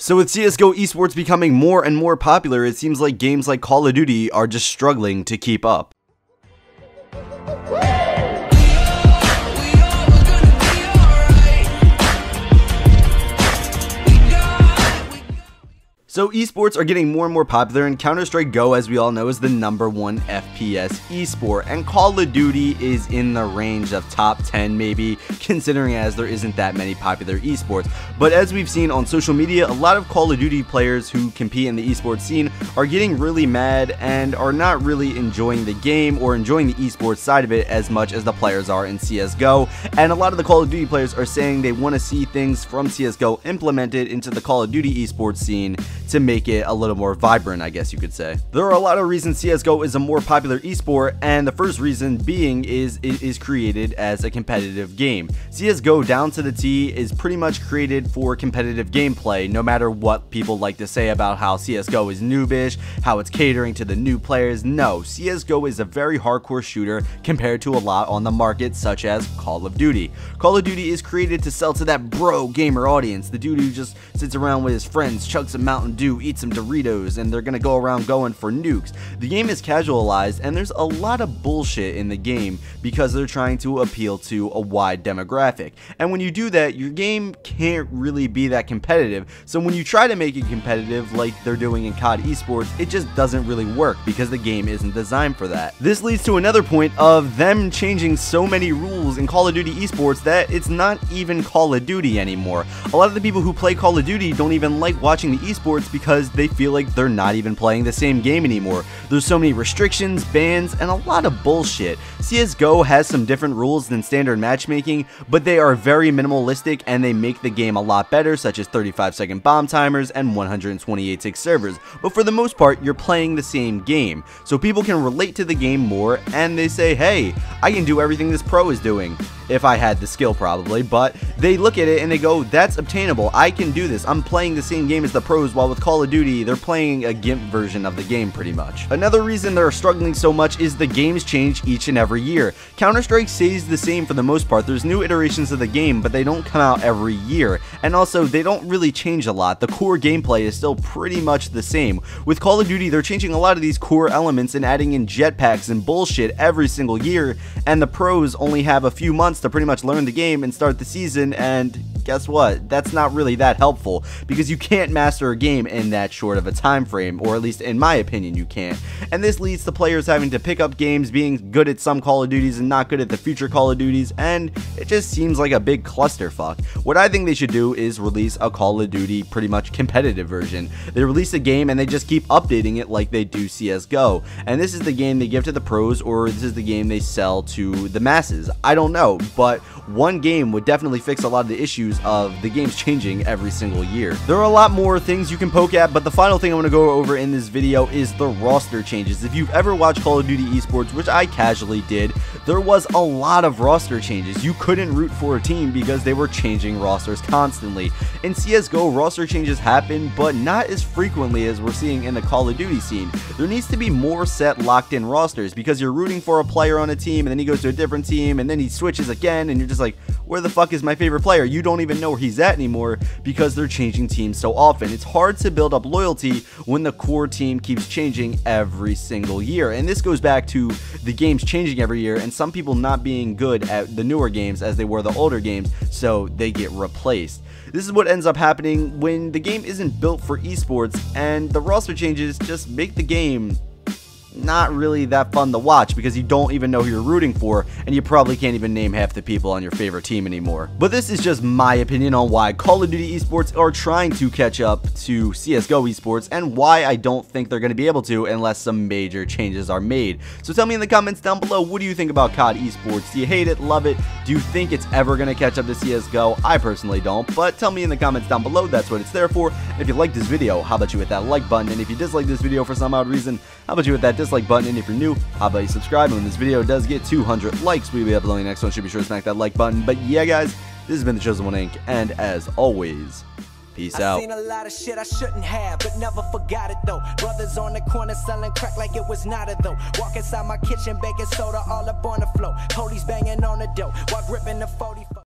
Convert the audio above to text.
So with CSGO esports becoming more and more popular, it seems like games like Call of Duty are just struggling to keep up. So esports are getting more and more popular, and Counter-Strike Go, as we all know, is the #1 FPS esport, and Call of Duty is in the range of top 10 maybe, considering as there isn't that many popular esports. But as we've seen on social media, a lot of Call of Duty players who compete in the esports scene are getting really mad and are not really enjoying the game or enjoying the esports side of it as much as the players are in CSGO, and a lot of the Call of Duty players are saying they want to see things from CSGO implemented into the Call of Duty esports scene to make it a little more vibrant, I guess you could say. There are a lot of reasons CSGO is a more popular esport, and the first reason being is it is created as a competitive game. CSGO down to the T is pretty much created for competitive gameplay, no matter what people like to say about how CSGO is noobish, how it's catering to the new players. No, CSGO is a very hardcore shooter compared to a lot on the market, such as Call of Duty. Call of Duty is created to sell to that bro gamer audience, the dude who just sits around with his friends, chugs a Mountain Dew, eat some Doritos, and they're gonna go around going for nukes. The game is casualized, and there's a lot of bullshit in the game because they're trying to appeal to a wide demographic. And when you do that, your game can't really be that competitive. So when you try to make it competitive like they're doing in COD esports, it just doesn't really work because the game isn't designed for that. This leads to another point of them changing so many rules in Call of Duty esports that it's not even Call of Duty anymore. A lot of the people who play Call of Duty don't even like watching the esports because they feel like they're not even playing the same game anymore. There's so many restrictions, bans, and a lot of bullshit. CSGO has some different rules than standard matchmaking, but they are very minimalistic and they make the game a lot better, such as 35-second bomb timers and 128-tick servers. But for the most part, you're playing the same game, so people can relate to the game more, and they say, hey, I can do everything this pro is doing. If I had the skill, probably, but they look at it and they go, that's obtainable, I can do this, I'm playing the same game as the pros, while with Call of Duty, they're playing a GIMP version of the game pretty much. Another reason they're struggling so much is the games change each and every year. Counter-Strike stays the same for the most part. There's new iterations of the game, but they don't come out every year, and also they don't really change a lot. The core gameplay is still pretty much the same. With Call of Duty, they're changing a lot of these core elements and adding in jetpacks and bullshit every single year, and the pros only have a few months to pretty much learn the game and start the season, and guess what? That's not really that helpful because you can't master a game in that short of a time frame, or at least in my opinion you can't. And this leads to players having to pick up games, being good at some Call of Duties and not good at the future Call of Duties, and it just seems like a big clusterfuck. What I think they should do is release a Call of Duty pretty much competitive version. They release a game and they just keep updating it like they do CSGO, and this is the game they give to the pros, or this is the game they sell to the masses. I don't know, but one game would definitely fix a lot of the issues of the games changing every single year. There are a lot more things you can poke at, but the final thing I want to go over in this video is the roster changes. If you've ever watched Call of Duty esports, which I casually did, there was a lot of roster changes. You couldn't root for a team because they were changing rosters constantly. In CSGO, roster changes happen, but not as frequently as we're seeing in the Call of Duty scene. There needs to be more set locked-in rosters because you're rooting for a player on a team and then he goes to a different team and then he switches again and you're just like, where the fuck is my favorite player? You don't even know where he's at anymore because they're changing teams so often. It's hard to build up loyalty when the core team keeps changing every single year, and this goes back to the games changing every year and some people not being good at the newer games as they were the older games, so they get replaced. This is what ends up happening when the game isn't built for esports, and the roster changes just make the game not really that fun to watch because you don't even know who you're rooting for, and you probably can't even name half the people on your favorite team anymore. But this is just my opinion on why Call of Duty esports are trying to catch up to CSGO esports, and why I don't think they're going to be able to unless some major changes are made. So tell me in the comments down below, what do you think about COD esports? Do you hate it, love it? Do you think it's ever going to catch up to CSGO? I personally don't, but tell me in the comments down below. That's what it's there for. If you like this video, how about you hit that like button, and if you dislike this video for some odd reason, how about you hit that dislike button, and if you're new, how about you subscribe, and when this video does get 200 likes, we'll be uploading the next one, so be sure to smack that like button. But yeah guys, this has been the Chosen One Inc., and as always, peace out. I seen a lot of shit I shouldn't have, but never forgot it though. Brothers on the corner selling crack like it was not a though. Walk inside my kitchen, baking soda all up on the floor. Police banging on the door while gripping the 40.